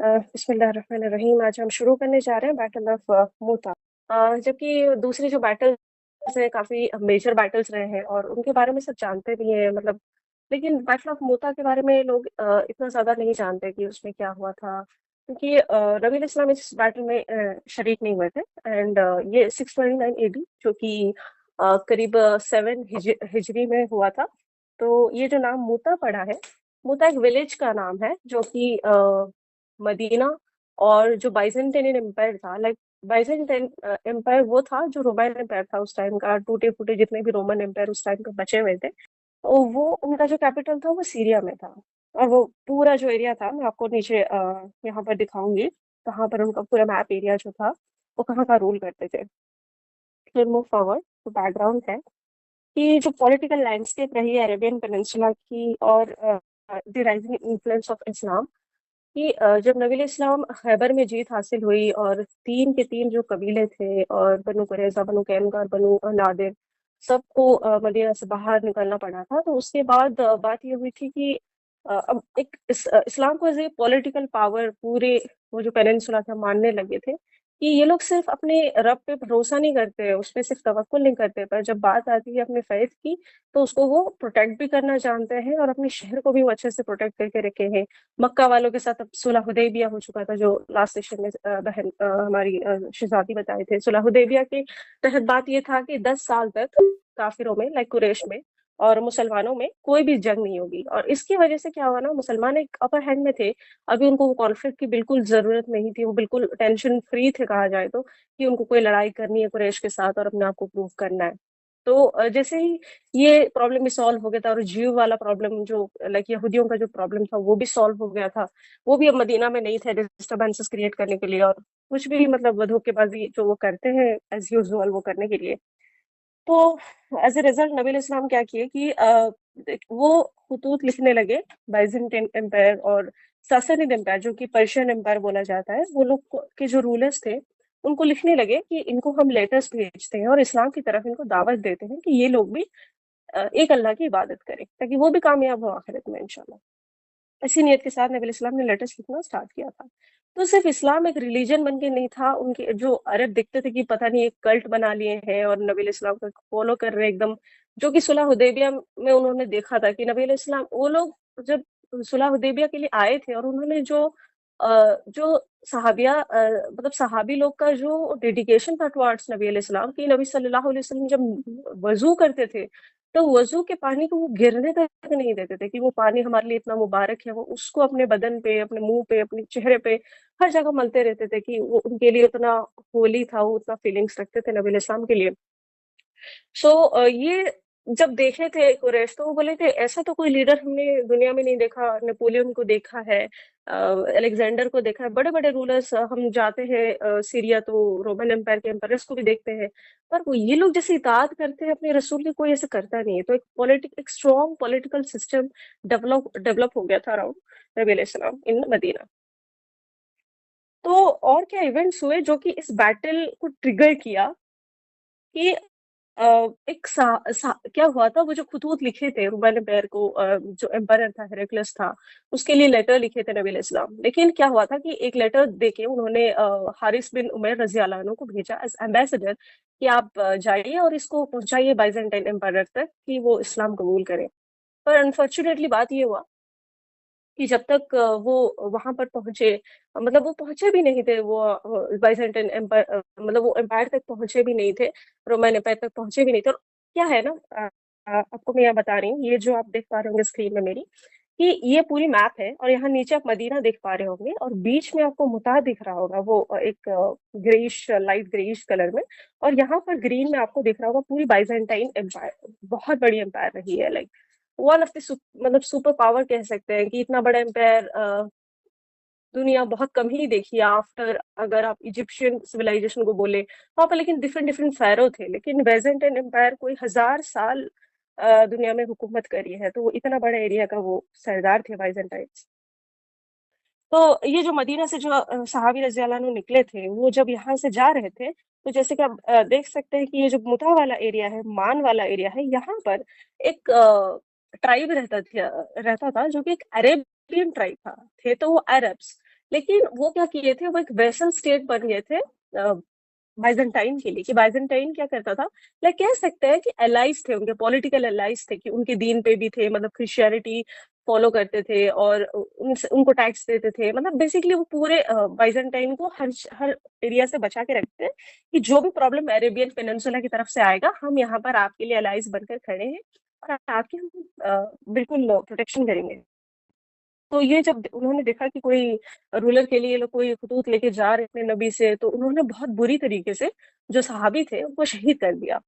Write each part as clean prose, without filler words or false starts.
बिस्मिल्लाहिर्रहमानिर्रहीम। आज हम शुरू करने जा रहे हैं बैटल ऑफ मूता। जबकि दूसरी जो बैटल्स है काफी मेजर बैटल्स रहे हैं और उनके बारे में सब जानते भी हैं, मतलब लेकिन बैटल ऑफ मूता के बारे में लोग इतना ज्यादा नहीं जानते कि उसमें क्या हुआ था, क्योंकि नबी अलैहिस्सलाम इस बैटल में शरीक नहीं हुए थे। एंड ये 629 एडी जो कि करीब 7 हिजरी में हुआ था। तो ये जो नाम मूता पड़ा है, मूता एक विलेज का नाम है जो कि मदीना और जो बाइजेंटाइन एम्पायर था, लाइक बाइजेंटाइन एम्पायर वो था जो रोमन एम्पायर था उस टाइम का। टूटे फूटे जितने भी रोमन एम्पायर उस टाइम पे बचे हुए थे, तो वो उनका जो कैपिटल था वो सीरिया में था। और वो पूरा जो एरिया था, मैं आपको नीचे यहाँ पर दिखाऊंगी कहाँ पर उनका पूरा मैप एरिया जो था वो कहाँ का रूल करते थे। फिर मूव फॉरवर्ड तो बैकग्राउंड है कि जो पॉलिटिकल लैंडस्केप रही है अरेबियन पेनिनसुला की, और the rising influence of Islam कि जब नबी इस्लाम खैबर में जीत हासिल हुई और तीन के तीन जो कबीले थे, और बनु कुरैज़ा, बनु कैनुका और बनु नादिर, सबको मदीना से बाहर निकलना पड़ा था। तो उसके बाद बात ये हुई थी कि अब एक इस्लाम को एज ए पॉलिटिकल पावर पूरे वो जो पेनिनसुला था मानने लगे थे कि ये लोग सिर्फ अपने रब पे भरोसा नहीं करते, उस पे सिर्फ तवक्कुल नहीं करते, पर जब बात आती है अपने फैथ की तो उसको वो प्रोटेक्ट भी करना जानते हैं और अपने शहर को भी वो अच्छे से प्रोटेक्ट करके रखे हैं। मक्का वालों के साथ अब सुलह हुदैबिया हो चुका था, जो लास्ट सेशन में बहन हमारी शहजादी बताए थे। सुलह हुदैबिया के तहत बात ये था कि 10 साल तक काफिरों में, लाइक कुरैश में और मुसलमानों में कोई भी जंग नहीं होगी। और इसकी वजह से क्या हुआ ना, मुसलमान एक अपर हैंड में थे। अभी उनको वो कॉन्फ्लिक्ट की बिल्कुल जरूरत नहीं थी, वो बिल्कुल टेंशन फ्री थे कहा जाए तो, कि उनको कोई लड़ाई करनी है कुरैश के साथ और अपने आप को प्रूव करना है। तो जैसे ही ये प्रॉब्लम भी सॉल्व हो गया था, और जीव वाला प्रॉब्लम जो लाइक यहूदियों का जो प्रॉब्लम था वो भी सॉल्व हो गया था। वो भी अब मदीना में नहीं थे डिस्टर्बेंसेस क्रिएट करने के लिए और कुछ भी मतलब धोखेबाजी जो वो करते हैं एज यूजुअल वो करने के लिए। तो एज ए रिजल्ट नबी इस्लाम क्या किए कि वो खतूत लिखने लगे बाइजेंटाइन एम्पायर और सासनिड एम्पायर जो कि पर्शियन एम्पायर बोला जाता है, वो लोग के जो रूलर्स थे उनको लिखने लगे कि इनको हम लेटर्स भेजते हैं और इस्लाम की तरफ इनको दावत देते हैं कि ये लोग भी एक अल्लाह की इबादत करें ताकि वो भी कामयाब हो आखिरत में इंशाल्लाह। इसी नियत के साथ नबी इस्लाम ने लेटर्स लिखना स्टार्ट किया था। तो सिर्फ इस्लाम एक रिलीजन बन के नहीं था, उनके जो अरब दिखते थे कि पता नहीं एक कल्ट बना लिए हैं और नबी इस्लाम को फॉलो कर रहे हैं एकदम, जो कि सुलह हुदैबिया में उन्होंने देखा था कि नबी इस्लाम वो लोग जब सुलह हुदैबिया के लिए आए थे और उन्होंने जो सहाबिया मतलब सहाबी लोग का जो डेडिकेशन था टुवर्ड्स नबी इस्लाम की, नबी सल्लल्लाहु अलैहि वसल्लम जब वजू करते थे तो वजू के पानी को वो गिरने तक नहीं देते थे कि वो पानी हमारे लिए इतना मुबारक है, वो उसको अपने बदन पे, अपने मुंह पे, अपने चेहरे पे, हर जगह मलते रहते थे कि वो उनके लिए उतना होली था, वो उतना फीलिंग्स रखते थे नबी इस्लाम के लिए। सो ये जब देखे थे कुरैश तो वो बोले थे ऐसा तो कोई लीडर हमने दुनिया में नहीं देखा। नेपोलियन को देखा है, अलेक्जेंडर को देखा है, बड़े बड़े रूलर्स हम जाते हैं सीरिया तो रोमन एम्पायर के एम्पायर्स को भी देखते हैं, पर वो ये लोग जैसे इताअत करते हैं अपने रसूल की, कोई ऐसे करता नहीं है। तो एक strong political system develop develop हो गया था अराउंड नबी अलैहिस्सलाम इन मदीना। तो और क्या इवेंट्स हुए जो कि इस बैटल को ट्रिगर किया कि एक क्या हुआ था, वो जो खतूत लिखे थे रुबैन एम्पायर को, जो एम्पायर था हेराक्लियस था, उसके लिए लेटर लिखे थे नबी इस्लाम। लेकिन क्या हुआ था कि एक लेटर देके उन्होंने हारिस बिन उमैर रजी अल्लाह अन्हु को भेजा एज एम्बेसडर कि आप जाइए और इसको पहुंचाइए बाइजेंटाइन एम्पायर तक कि वो इस्लाम कबूल करें। पर अनफॉर्चुनेटली बात ये हुआ कि जब तक वो वहां पर पहुंचे, मतलब वो पहुंचे भी नहीं थे, वो बाइजेंटाइन एम्पायर मतलब वो एम्पायर तक पहुंचे भी नहीं थे, रोमन एम्पायर तक पहुंचे भी नहीं थे। और क्या है ना, आपको मैं यहाँ बता रही हूँ, ये जो आप देख पा रहे होंगे स्क्रीन में मेरी, कि ये पूरी मैप है और यहाँ नीचे आप मदीना देख पा रहे होंगे और बीच में आपको मुता दिख रहा होगा, वो एक ग्रेइश, लाइट ग्रेइश कलर में। और यहाँ पर ग्रीन में आपको दिख रहा होगा पूरी बाइजेंटाइन एम्पायर, बहुत बड़ी एम्पायर रही है, लाइक वन ऑफ द मतलब सुपर पावर कह सकते हैं कि इतना बड़ा एम्पायर दुनिया बहुत कम ही देखी है आफ्टर, अगर आप इजिप्शियन सिविलाइजेशन को बोले, वहां पर लेकिन डिफरेंट डिफरेंट फैरो थे, लेकिन बाइजेंटाइन एम्पायर कोई 1000 साल दुनिया में हुकूमत करी है, तो वो इतना बड़ा एरिया का वो सरदार थे बाइजेंटाइन। तो ये जो मदीना से जो सहाबी रजी अल्लाह अन्हु निकले थे, वो जब यहाँ से जा रहे थे, तो जैसे कि आप देख सकते हैं कि ये जो मुता वाला एरिया है, मान वाला एरिया है, यहाँ पर एक ट्राइब रहता था जो कि एक अरेबियन ट्राइब था। थे तो वो अरब्स, लेकिन वो क्या किए थे, वो एक वेसल स्टेट बन गए थे बाइजेंटाइन के लिए। कि बाइजेंटाइन क्या करता था, लाइक कह सकते हैं कि एलाइज थे, उनके पॉलिटिकल एलाइज थे, कि उनके दीन पे भी थे, मतलब क्रिश्चियनिटी फॉलो करते थे, और उनको टैक्स देते थे। मतलब बेसिकली वो पूरे बाइजेंटाइन को हर हर एरिया से बचा के रखते हैं, कि जो भी प्रॉब्लम अरेबियन पेनिनसुला की तरफ से आएगा, हम यहाँ पर आपके लिए एलाइज बनकर खड़े हैं, और आपकी हम बिल्कुल प्रोटेक्शन करेंगे। तो ये जब उन्होंने देखा कि कोई रूलर के लिए लोग कोई खतूत लेके जा रहे थे नबी से, तो उन्होंने बहुत बुरी तरीके से जो सहाबी थे उनको शहीद कर दिया।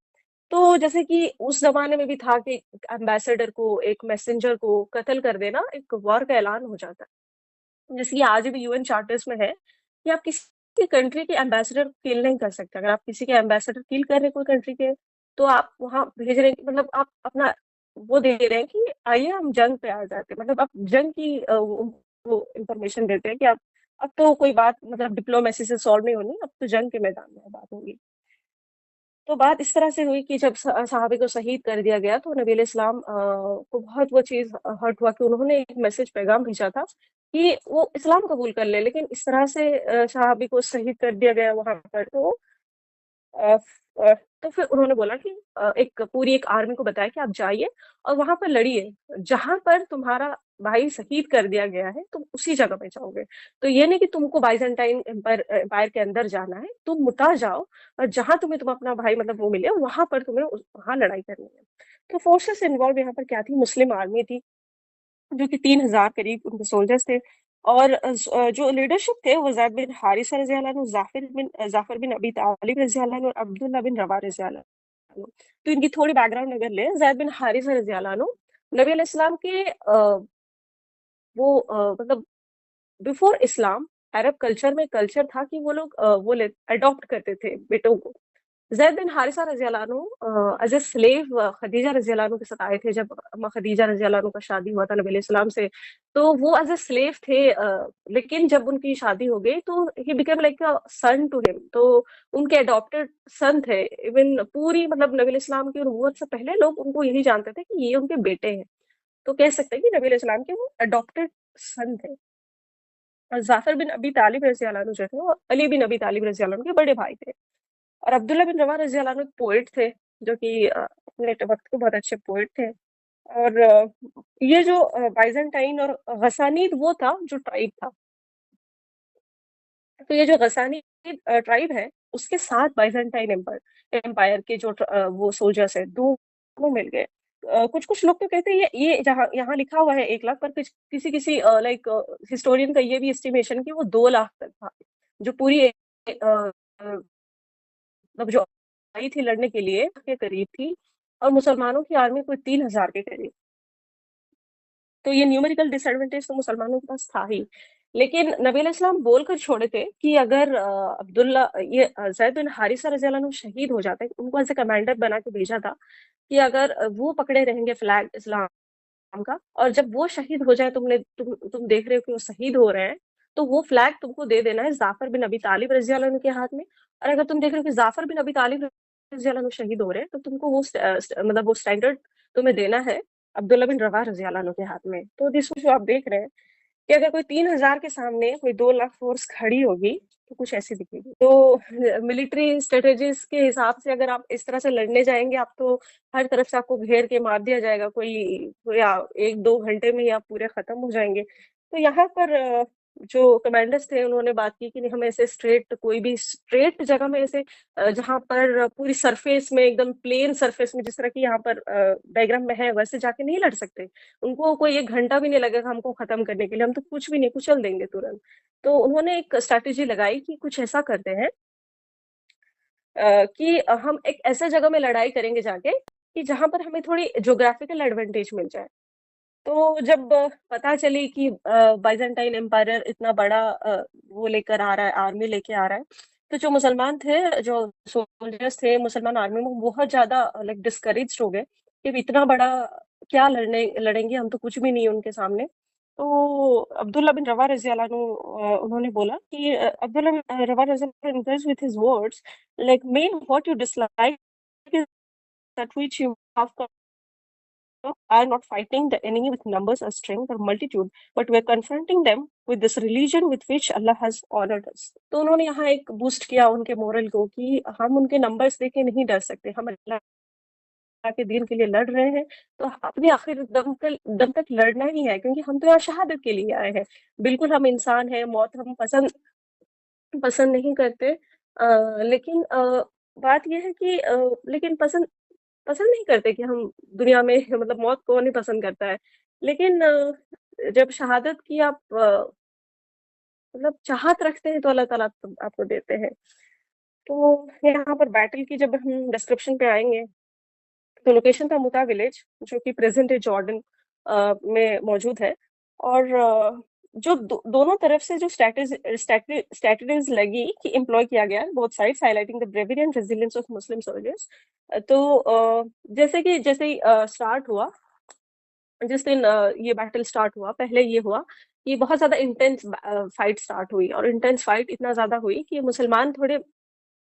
तो जैसे कि उस जमाने में भी था कि एम्बेसडर को, एक मैसेंजर को कत्ल कर देना एक वॉर का ऐलान हो जाता है। जैसे कि आज भी यूएन चार्टर्स में है कि आप किसी कंट्री के एम्बेसडर किल नहीं कर सकते। अगर आप किसी के एम्बेसडर किल कर रहे हैं कोई कंट्री के, तो आप वहां भेज रहे हैं, मतलब आप अपना वो दे रहे हैं कि आइए हम जंग पे आ जाते हैं। मतलब आप जंग की वो इंफॉर्मेशन देते हैं कि आप अब तो कोई बात मतलब डिप्लोमेसी से सॉल्व नहीं होनी, अब तो जंग के मैदान में बात होगी। तो बात इस तरह से हुई कि जब सहाबे को शहीद कर दिया गया, तो नबी इस्लाम को बहुत वो चीज़ हर्ट हुआ, कि उन्होंने एक मैसेज पैगाम भेजा था कि वो इस्लाम कबूल कर ले, लेकिन इस तरह से सहाबी को शहीद कर दिया गया वहां पर। अ, अ, तो फिर उन्होंने बोला कि एक पूरी एक आर्मी को बताया कि आप जाइए और वहां पर लड़िए, जहां पर तुम्हारा भाई शहीद कर दिया गया है तुम उसी जगह पे जाओगे। तो ये नहीं कि तुमको बाइजेंटाइन एम्पायर के अंदर जाना है, तुम मुता जाओ, और जहां तुम्हें तुम अपना भाई मतलब वो मिले, वहां पर तुम्हें वहां लड़ाई करनी है। तो फोर्सेस इन्वॉल्व यहाँ पर क्या थी, मुस्लिम आर्मी थी, जो कि 3000 करीब उनके सोल्जर्स थे। और जो लीडरशिप थे वो जैद बिन हारिसा रजी अल्लाह अन्हु, जाफर बिन अबी तालिब रजी अल्लाह अन्हु, और अब्दुल्ला बिन रवा रजी अल्लाह अन्हु। तो इनकी थोड़ी बैकग्राउंड अगर लें, जैद बिन हारिसा रजी अल्लाह अन्हु नबी अलैहि सलाम के मतलब बिफोर इस्लाम अरब कल्चर में कल्चर था कि वो लोग वो ले अडॉप्ट करते थे बेटों को। ज़ैद बिन हारिसा रज़ी अल्लाह अन्हु एज़ अ स्लेव खदीजा रज़ी अल्लाह अन्हु के साथ आए थे, जब अम्मा खदीजा रज़ी अल्लाह अन्हु का शादी हुआ था नबी अलैहि सलाम से। तो वो एज़ अ स्लेव थे, लेकिन जब उनकी शादी हो गई तो he became like a son to him. तो उनके अडॉप्टेड सन थे। इवन पूरी मतलब नबी अलैहि सलाम की नबूवत से पहले लोग उनको यही जानते थे कि ये उनके बेटे हैं। तो कह सकते हैं कि नबी अलैहि सलाम के वो अडॉप्टेड सन थे। और जाफर बिन अबी तालिब रज़ी अल्लाह अन्हु जो थे, वो अली बिन अबी तालिब रज़ी अल्लाह अन्हु के बड़े भाई थे। और अब्दुल्ला बिन रवा रज़ी अल्लाह अन्हु एक पोएट थे, जो कि अपने वक़्त के बहुत अच्छे पोएट थे। और ये जो बाइज़ेंटाइन और गसानीद वो था जो ट्राइब था। तो ये जो गसानीद ट्राइब है, उसके साथ बाइज़ेंटाइन एम्पायर के जो वो सोल्जर्स हैं, दोनों मिल गए। कुछ-कुछ लोग तो कहते हैं ये जहाँ यहाँ लिखा हुआ है 1 लाख, पर किसी-किसी लाइक हिस्टोरियन का ये भी एस्टिमेशन कि वो 2 लाख तक था। जो पूरी मतलब जो आई थी लड़ने के लिए के करीब थी, और मुसलमानों की आर्मी कोई 3000 के करीब। तो ये न्यूमेरिकल डिसएडवांटेज तो मुसलमानों के पास था ही। लेकिन नबी अलैहिस्सलाम बोल कर छोड़े थे कि अगर ज़ैद बिन हारिसा रज़ियल्लाहु अन्हु शहीद हो जाते, उनको एज़ अ कमांडर बना के भेजा था कि अगर वो पकड़े रहेंगे फ्लैग इस्लाम का, और जब वो शहीद हो जाए, तुम देख रहे हो कि वो शहीद हो रहे हैं, तो वो फ्लैग तुमको दे देना है जाफर बिन अबी तालिब रज़ी अल्लाह अन्हु के हाथ में। और अगर तुम देख रहे हो कि जाफर बिन अबी तालिब रज़ी अल्लाह अन्हु शहीद हो रहे हैं, तो तुमको मतलब वो स्टैंडर्ड तुम्हें देना है अब्दुल्ला बिन रवाह रज़ी अल्लाह अन्हु के हाथ में। तो दिस जो आप देख रहे हैं कि अगर कोई 3000 के सामने कोई 2 लाख फोर्स खड़ी होगी, तो कुछ ऐसी दिखेगी। तो मिलिट्री स्ट्रैटेजीज़ के हिसाब से अगर आप इस तरह से लड़ने जाएँगे, आप तो हर तरफ से आपको घेर के मार दिया जाएगा, कोई 1-2 घंटे में ही आप पूरे खत्म हो जाएँगे। तो यहाँ पर जो कमांडर्स थे उन्होंने बात की कि नहीं, हम ऐसे कोई भी स्ट्रेट जगह में ऐसे जहाँ पर पूरी सरफेस में एकदम प्लेन सरफेस में, जिस तरह की यहाँ पर डायग्राम में है, वैसे जाके नहीं लड़ सकते। उनको कोई 1 घंटा भी नहीं लगेगा हमको खत्म करने के लिए, हम तो कुछ भी नहीं, कुचल देंगे तुरंत। तो उन्होंने एक स्ट्रैटेजी लगाई कि कुछ ऐसा करते हैं कि हम एक ऐसे जगह में लड़ाई करेंगे जाके, कि जहाँ पर हमें थोड़ी ज्योग्राफिकल एडवांटेज मिल जाए। तो जब पता चली कि बाइज़ेंटाइन एम्पायर इतना बड़ा वो लेकर आ रहा है, आर्मी लेके आ रहा है, तो जो मुसलमान थे, जो सोल्जर्स थे मुसलमान आर्मी में, वो बहुत ज़्यादा लाइक डिस्करेज्ड हो गए कि इतना बड़ा क्या लड़ेंगे, हम तो कुछ भी नहीं है उनके सामने। तो अब्दुल्ला बिन रवा रज़ियल्लाहु अन्हु उन्होंने बोला कि अब्दुल्ला बिन रवा रज़ियल्लाहु अन्हु encouraged with his words, like, "Main what you dislike is that which you have are not fighting the enemy with numbers or strength or multitude, but we are confronting them with this religion with which Allah has honored us." तो उन्होंने यहाँ एक boost किया उनके moral को कि हम उनके नंबर्स देख के नहीं डर सकते, हम अल्लाह के दीन के लिए लड़ रहे हैं, तो अपने आखिर दम तक लड़ना ही है, क्योंकि हम तो यहाँ शहादत के लिए आए हैं। बिल्कुल हम इंसान हैं, मौत हम पसंद पसंद नहीं करते। लेकिन बात ये है कि लेकिन पसंद पसंद नहीं करते कि हम दुनिया में मतलब मौत कौन नहीं पसंद करता है। लेकिन जब शहादत की आप मतलब चाहत रखते हैं तो अल्लाह ताला आपको देते हैं। तो यहाँ पर बैटल की जब हम डिस्क्रिप्शन पे आएँगे, तो लोकेशन था मुता विलेज, जो कि प्रेज़ेंट डे जॉर्डन में मौजूद है। और जो दोनों तरफ से जो स्ट्रैटेजीज़ लगी कि एम्प्लॉय किया गया both sides highlighting the bravery and resilience of Muslim soldiers. तो जैसे ही स्टार्ट हुआ, जिस दिन ये बैटल स्टार्ट हुआ, पहले ये हुआ कि बहुत ज़्यादा इंटेंस फाइट स्टार्ट हुई, और इंटेंस फाइट इतना ज़्यादा हुई कि मुसलमान थोड़े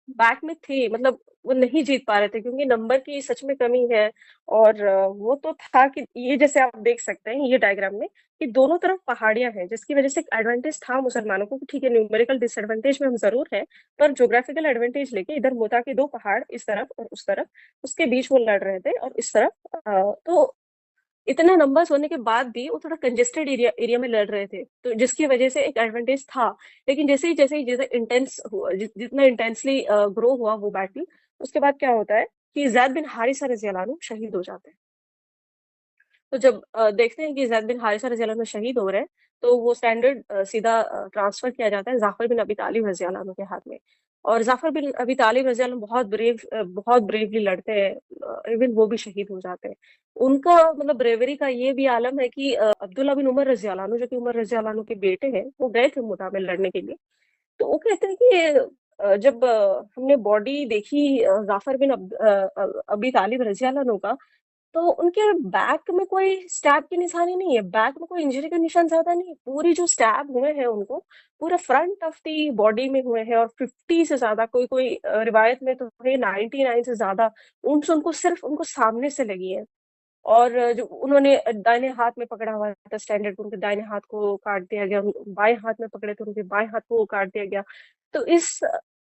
बैक में थे, मतलब वो नहीं जीत पा रहे थे, क्योंकि नंबर की सच में कमी है। और वो तो था कि ये जैसे आप देख सकते हैं ये डायग्राम में कि दोनों तरफ पहाड़ियाँ हैं, जिसकी वज़ह से एक एडवांटेज था मुसलमानों को कि ठीक है, न्यूमेरिकल डिसएडवांटेज में हम ज़रूर हैं, पर ज्योग्राफिकल एडवांटेज लेके इधर मोता के 2 पहाड़ इस तरफ और उस तरफ, उसके बीच वो लड़ रहे थे, और इस तरफ तो इतने नंबर्स होने के बाद भी वो थोड़ा कंजेस्टेड एरिया एरिया में लड़ रहे थे, तो जिसकी वजह से एक एडवांटेज था। लेकिन जैसे इंटेंस हुआ, जितना इंटेंसली ग्रो हुआ वो बैटल, उसके बाद क्या होता है कि ज़ैद बिन हारिसा रज़ियल्लाहु अन्हु शहीद हो जाते हैं। तो जब देखते हैं कि ज़ैद बिन हारिसा रज़ियल्लाहु अन्हु शहीद हो रहे हैं, तो वो स्टैंडर्ड सीधा ट्रांसफ़र किया जाता है ज़ाफ़र बिन अबी तालिब रज़ियल्लाहु अन्हु के हाथ में। और ज़ाफ़र बिन अबी तालिब रज़ियल्लाहु अन्हु बहुत ब्रेवली लड़ते हैं, इवन वो भी शहीद हो जाते हैं। उनका मतलब ब्रेवरी का ये भी आलम है कि अब्दुल्ला बिन उमर रज़ियल्लाहु अन्हु, जो कि उमर रज़ियल्लाहु अन्हु के बेटे हैं, वो गए थे मुता में लड़ने के लिए। तो वो कहते हैं कि जब हमने बॉडी देखी ज़ाफ़र बिन अबी तालिब रज़ियल्लाहु अन्हु का, तो उनके बैक में कोई स्टैब की निशानी नहीं है, बैक में कोई इंजरी का निशान ज़्यादा नहीं है। पूरी जो स्टैब हुए हैं उनको, पूरा फ्रंट ऑफ द बॉडी में हुए हैं, और 50 से ज़्यादा कोई-कोई रिवायत में तो है 99 से ज़्यादा वुंड्स उनको सिर्फ़ उनको सामने से लगी हैं। और जो उन्होंने दाहिने हाथ में पकड़ा हुआ था स्टैंडर्ड, उनके दाहिने हाथ को काट दिया गया, बाएँ हाथ में पकड़े थे, उनके बाएँ हाथ को काट दिया गया। तो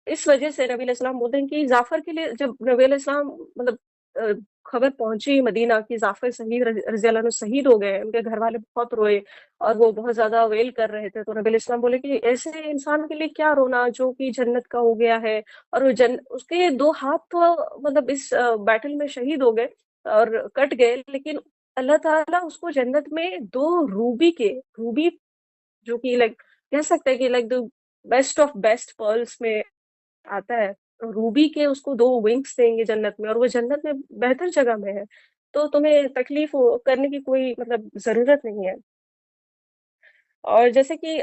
इस वजह से नबी अलैहिस्सलाम बोलते हैं कि जाफ़र के लिए जब नबी अलैहिस्सलाम मतलब अ, खबर पहुँची मदीना कि जाफ़र शहीद रज़ियल्लाहु अन्हु शहीद हो गए, उनके घरवाले बहुत रोए, और वो बहुत ज़्यादा वेल कर रहे थे। तो नबी अलैहिस्सलाम बोले कि ऐसे इंसान के लिए क्या रोना जो कि जन्नत का हो गया है, और वो जन उसके 2 हाथ तो मतलब इस बैटल में शहीद हो गए और कट गए, लेकिन अल्लाह ताला उसको जन्नत में 2 रूबी जो कि लाइक कह सकते हैं कि like the best of best pearls में आता है। तो रूबी के उसको 2 विंग्स देंगे जन्नत में, और वो जन्नत में बेहतर जगह में है। तो तुम्हें तकलीफ करने की कोई मतलब ज़रूरत नहीं है। और जैसे कि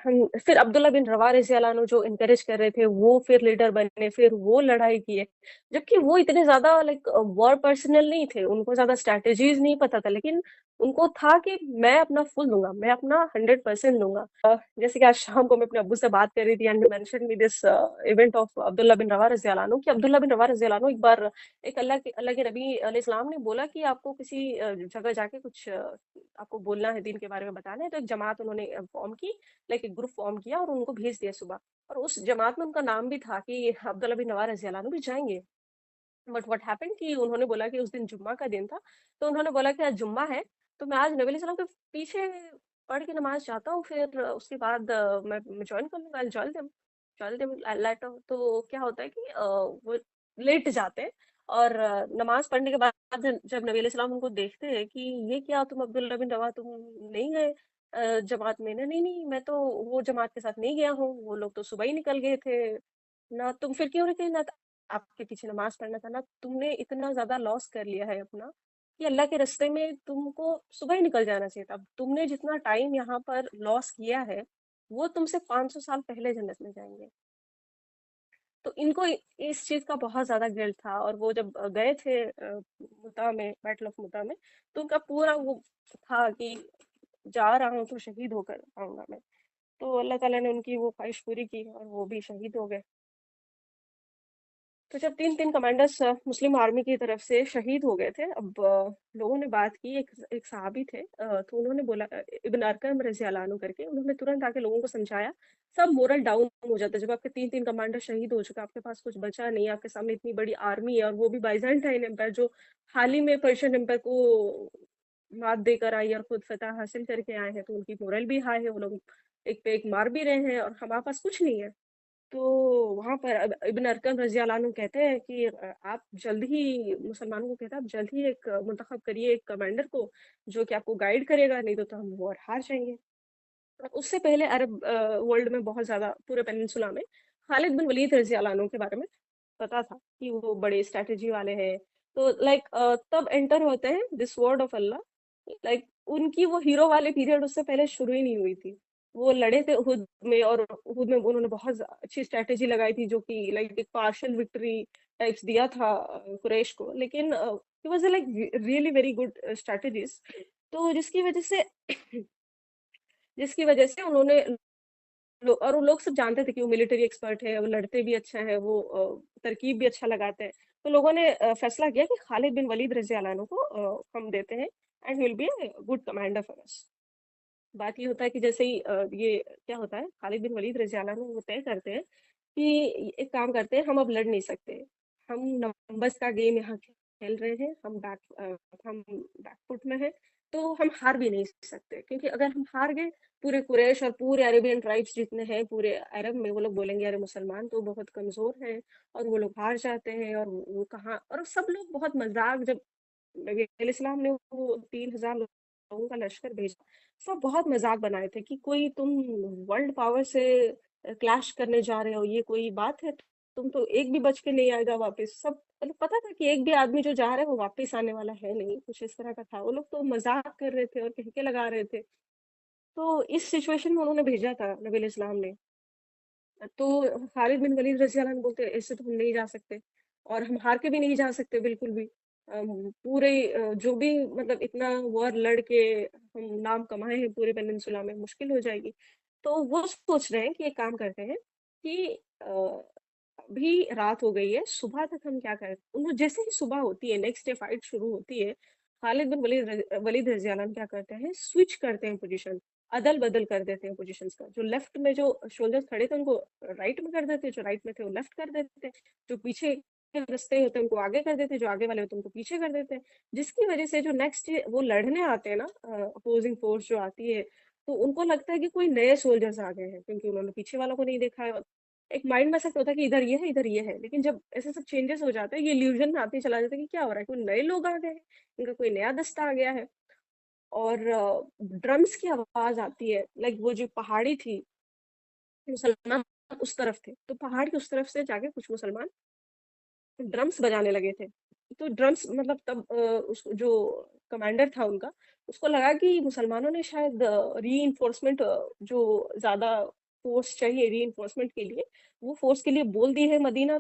हम फिर अब्दुल्ला बिन रवा रज़ियल्लाहु अन्हु जो एनकरेज कर रहे थे, वो फिर लीडर बने, फिर वो लड़ाई किए। जबकि वो इतने ज़्यादा लाइक वॉर पर्सनल नहीं थे, उनको ज़्यादा स्ट्रैटेजीज़ नहीं पता था, लेकिन उनको था कि मैं अपना फुल दूँगा, मैं अपना 100% दूँगा। जैसे कि आज शाम को मैं अपने अब्बू से बात कर रही थी, and mention me this event of Abdullah bin Rawa रज़ियल्लाहु अन्हु कि अब्दुल्ला बिन रवा रज़ियल्लाहु अन्हु एक बार एक अल्लाह के नबी अलैहिस्सलाम ने बोला कि आपको किसी जगह जाके कुछ आपको बोलना है, दीन के बारे में बताना है, तो एक जमात उन्होंने फ़ॉर्म की, लाइक एक ग्रुप फ़ॉर्म किया और उनको भेज दिया सुबह। और उस जमात में उनका नाम भी था कि अब्दुल्ला बिन नवार रज़ियल्लाहु अन्हु भी जाएँगे। बट व्हाट हैपेंड कि उन्होंने बोला कि उस दिन जुम्मा का दिन था, तो उन्होंने बोला कि आज जुम्मा है, तो मैं आज नबी सल्लल्लाहु अलैहि वसल्लम के पीछे पढ़ के नमाज़ जाता हूँ, फिर उसके बाद मैं जॉइन कर लूँगा, आई जॉइन देम लेटर। तो क्या होता है कि वो लेट जाते हैं, और नमाज़ पढ़ने के बाद जब नबी अलैहि सलाम उनको देखते हैं कि ये क्या तुम अब्दुल्ला बिन रवा तुम नहीं गए जमात में? ना नहीं, नहीं मैं तो वो जमात के साथ नहीं गया हूँ, वो लोग तो सुबह ही निकल गए थे। ना तुम फिर क्यों रुके? ना आपके पीछे नमाज़ पढ़ना था ना, तुमने इतना ज़्यादा लॉस कर लिया है अपना, कि अल्लाह के रास्ते में तुमको सुबह ही निकल जाना चाहिए था। तुमने जितना टाइम यहाँ पर लॉस किया है, वो तुमसे 500 साल पहले जन्नत में जाएँगे। तो इनको इस चीज़ का बहुत ज़्यादा गिल्ट था, और वो जब गए थे मुता में, बैटल ऑफ मुता में, तो उनका पूरा वो था कि जा रहा हूँ तो शहीद होकर आऊँगा मैं। तो अल्लाह ताला ने उनकी वो ख्वाहिश पूरी की और वो भी शहीद हो गए। तो जब 3-3 कमांडर्स मुस्लिम आर्मी की तरफ से शहीद हो गए थे, अब लोगों ने बात की, एक एक सहाबी थे, तो उन्होंने बोला, इब्न अरकम रज़ियल्लाहु अन्हु करके, उन्होंने तुरंत आके लोगों को समझाया। सब मोरल डाउन हो जाता है जब आपके 3-3 कमांडर शहीद हो चुके हैं, आपके पास कुछ बचा नहीं है, आपके सामने इतनी बड़ी आर्मी है, और वो भी बाइज़ेंटाइन एम्पायर जो हाल ही में पर्शियन एम्पायर को मात देकर आई और खुद फतह हासिल करके आए हैं, तो उनकी मोरल भी हाई है, वो लोग एक पे एक मार भी रहे हैं और हमारे पास कुछ नहीं है। तो वहाँ पर अब इब्न अरकम रज़ियल्लाहु अन्हु कहते हैं कि आप जल्द ही मुसलमानों को कहते हैं, आप जल्द ही एक मुंतखब करिए एक कमांडर को, जो कि आपको गाइड करेगा, नहीं तो हम वॉर हार जाएँगे। और उससे पहले अरब वर्ल्ड में बहुत ज़्यादा पूरे पेनिनसुला में खालिद बिन वलीद रज़ियल्लाहु अन्हु के बारे में पता था कि वो बड़े स्ट्रैटेजी वाले हैं। तो लाइक तब एंटर होते हैं this word of Allah, like उनकी वो हीरो वाले पीरियड उससे पहले शुरू ही नहीं हुई थी। वो लड़े थे उहुद में, और उहुद में उन्होंने बहुत अच्छी स्ट्रैटेजी लगाई थी, जो कि लाइक एक पार्शियल विक्ट्री टाइप्स दिया था कुरैश को। लेकिन he was like really very good strategist. तो जिसकी वजह से उन्होंने और वो लोग सब जानते थे कि वो मिलिट्री एक्सपर्ट है, वो लड़ते भी अच्छा है, वो तरकीब भी अच्छा लगाते हैं। तो लोगों ने फैसला किया कि खालिद बिन वलीद रज़ियल्लाहु अन्हु को हम देते हैं, and he will be a good commander for us. बात ये होता है कि जैसे ही ये क्या होता है, खालिद बिन वलीद रज़ियल्लाहु अन्हु वो तय करते हैं कि एक काम करते हैं, हम अब लड़ नहीं सकते। हम नंबर्स का गेम यहाँ खेल रहे हैं, हम बैक फुट में हैं, तो हम हार भी नहीं सकते, क्योंकि अगर हम हार गए, पूरे कुरैश और पूरे अरेबियन ट्राइब्स जितने हैं पूरे अरब में, वो लोग बोलेंगे अरे मुसलमान तो बहुत कमज़ोर हैं, और वो लोग हार जाते हैं, और वो कहाँ, और सब लोग बहुत मज़ाक, जब नबी अलैहिस्सलाम ने वो 3,000 लोगों का लश्कर भेजा, सब बहुत मज़ाक बनाए थे कि कोई तुम वर्ल्ड पावर से क्लैश करने जा रहे हो, ये कोई बात है? तुम तो एक भी बच के नहीं आएगा वापस। सब मतलब पता था कि एक भी आदमी जो जा रहा है वो वापस आने वाला है नहीं, कुछ इस तरह का था। वो लोग तो मज़ाक कर रहे थे और ठिठके लगा रहे थे। तो इस सिचुएशन में उन्होंने भेजा था नबी अलैहिस्सलाम ने। तो खालिद बिन वलीद रज़ियल्लाहु अन्हु बोलते, ऐसे तो हम नहीं जा सकते, और हम हार के भी नहीं जा सकते बिल्कुल भी। पूरे जो भी मतलब इतना वॉर लड़ के हम नाम कमाए हैं पूरे पेनिनसुला में, मुश्किल हो जाएगी। तो वो सोच रहे हैं कि एक काम करते हैं कि अभी रात हो गई है, सुबह तक हम क्या करें? उन्हों जैसे ही सुबह होती है, नेक्स्ट डे फाइट शुरू होती है, खालिद बिन वलीद रज़ियल्लाहु अन्हु क्या करते हैं, स्विच करते हैं पोज़ीशन, अदल-बदल कर देते हैं पोज़ीशंस का। जो लेफ्ट में जो सोल्जर्स खड़े थे उनको राइट में कर देते, जो राइट में थे वो लेफ्ट कर देते, जो पीछे के रास्ते होते हैं उनको आगे कर देते, जो आगे वाले होते हैं उनको पीछे कर देते हैं। जिसकी वज़ह से जो नेक्स्ट वो लड़ने आते हैं ना, अपोज़िंग फ़ोर्स जो आती है, तो उनको लगता है कि कोई नए सोल्जर्स आ गए हैं, क्योंकि उन्होंने पीछे वालों को नहीं देखा है। एक माइंड में ऐसा होता है कि इधर ये है, इधर ये है। लेकिन जब ऐसे सब चेंजेस हो जाते हैं, ये इल्यूज़न में आते ही चला जाता है कि क्या हो रहा है? कोई नए लोग आ गए हैं, इनका कोई नया दस्ता आ गया है। और ड्रम्स की आवाज़ आती है, लाइक वो जो पहाड़ी थी, मुसलमान उस तरफ थे, तो पहाड़ के उस तरफ से जाके कुछ मुसलमान ड्रम्स बजाने लगे थे। तो ड्रम्स मतलब तब उस जो कमांडर था उनका, उसको लगा कि मुसलमानों ने शायद रीइंफोर्समेंट जो ज़्यादा फ़ोर्स चाहिए रीइंफोर्समेंट के लिए, वो फ़ोर्स के लिए बोल दी है मदीना,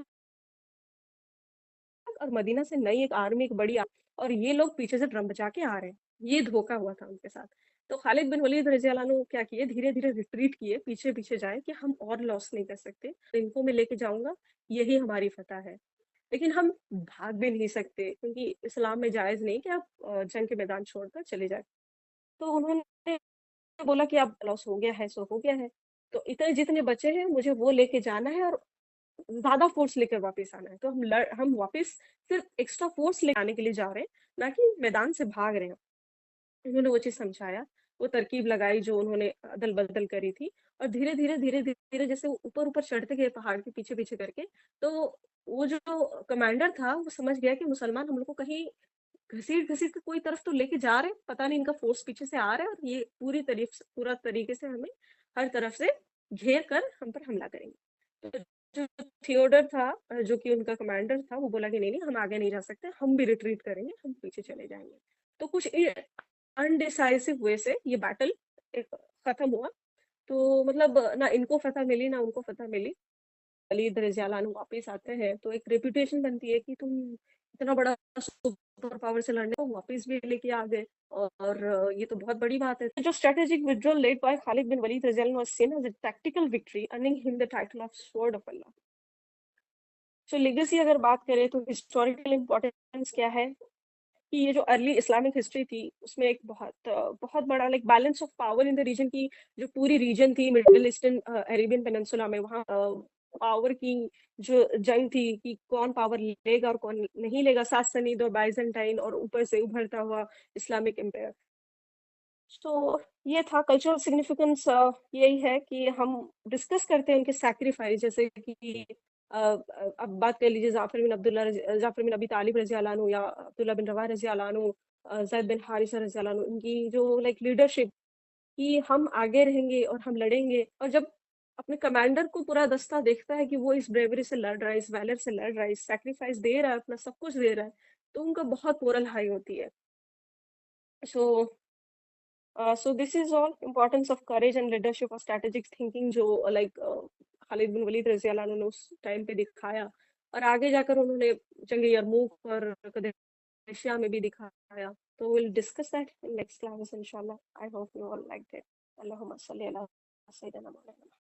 और मदीना से नई एक आर्मी, एक बड़ी और ये लोग पीछे से ड्रम बजा के आ रहे हैं। ये धोखा हुआ था उनके साथ। तो खालिद बिन वलीद रज़ियल्लाहु अन्हु क्या किए, धीरे-धीरे रिट्रीट किए, पीछे-पीछे जाए कि हम और लॉस नहीं कर सकते। इनको मैं लेके जाऊँगा, यही हमारी फतह है। लेकिन हम भाग भी नहीं सकते, क्योंकि इस्लाम में जायज़ नहीं कि आप जंग के मैदान छोड़कर चले जाएँ। तो उन्होंने बोला कि अब लॉस हो गया है, सो हो गया है। तो इतने जितने बचे हैं मुझे वो लेके जाना है, और ज़्यादा फ़ोर्स लेकर वापस आना है। तो हम वापस सिर्फ़ एक्स्ट्रा फ़ोर्स ले आने के लिए जा रहे हैं, ना कि मैदान से भाग रहे हैं। उन्होंने वो चीज़ समझाया, वो तरकीब लगाई जो उन्होंने अदल-बदल करी थी, और धीरे-धीरे, धीरे-धीरे जैसे वो ऊपर-ऊपर चढ़ते गए पहाड़ के पीछे-पीछे करके, तो वो जो कमांडर था वो समझ गया कि मुसलमान हम लोग को कहीं घसीट-घसीट के कोई तरफ तो लेके जा रहे हैं, पता नहीं इनका फ़ोर्स पीछे से आ रहा है, और ये पूरा तरीके से हमें हर तरफ से घेर कर हम पर हमला करेंगे। तो जो थियोडर था जो कि उनका कमांडर था, वो बोला कि नहीं-नहीं हम आगे नहीं जा सकते, हम भी रिट्रीट करेंगे, हम पीछे चले जाएँगे। तो कुछ अनडिसाइसिव वे से ये बैटल खत्म हुआ। तो मतलब ना इनको फतह मिली ना उनको फतह मिली। वलीद रज़ी अल्लाह अन्हु वापस आते हैं तो एक रेपुटेशन बनती है कि तुम इतना बड़ा सुपर पावर से लड़ने को वापस भी लेके आ गए, और ये तो बहुत बड़ी बात है। जो strategic withdrawal led by Khalid bin Walid रज़ी अल्लाह अन्हु was seen as a tactical victory earning him the title of sword of Allah. So legacy अगर बात करें तो हिस्टोरिकल इम्पोर्टेंस क्या है कि ये जो अर्ली इस्लामिक हिस्ट्री थी उसमें एक बहुत बड़ा like balance of power in the region की, जो पूरी रीजन थी मिडिल ईस्टर्न अरेबियन पेनिनसुला में, वहाँ पावर की जो जंग थी कि कौन पावर लेगा और कौन नहीं लेगा, सासनीद और बाइजेंटाइन और ऊपर से उभरता हुआ इस्लामिक एम्पायर। तो ये था कल्चरल सिग्निफिकेंस। यही है कि हम डिस्कस करते हैं उनके सैक्रिफाइस, जैसे कि अब बात कर लीजिए जाफर बिन अबी तालिब रज़ी अल्लाह अन्हु या अब्दुल्ला बिन रवाह रज़ी अल्लाह अन्हु, ज़ैद बिन हारिसा रज़ी अल्लाह अन्हु, इनकी जो लाइक लीडरशिप कि हम आगे रहेंगे और हम लड़ेंगे, और जब अपने कमांडर को पूरा दस्ता देखता है कि वो इस ब्रेवरी से लड़ रहा है, इस वैलर से लड़ रहा है, इस सैक्रिफाइस दे रहा है, अपना सब कुछ दे रहा है, तो उनका बहुत मोरल हाई होती है। सो so this is all importance of courage and leadership और strategic thinking जो लाइक खालिद बिन वलीद रज़ी अल्लाह अन्हु ने उस टाइम पे दिखाया, और आगे जाकर उन्होंने जंग यरमूक और कदेशिया में भी दिखाया। तो we'll discuss that in next class inshallah. I hope you all liked it. Allahumma salli ala sayyidina Muhammad.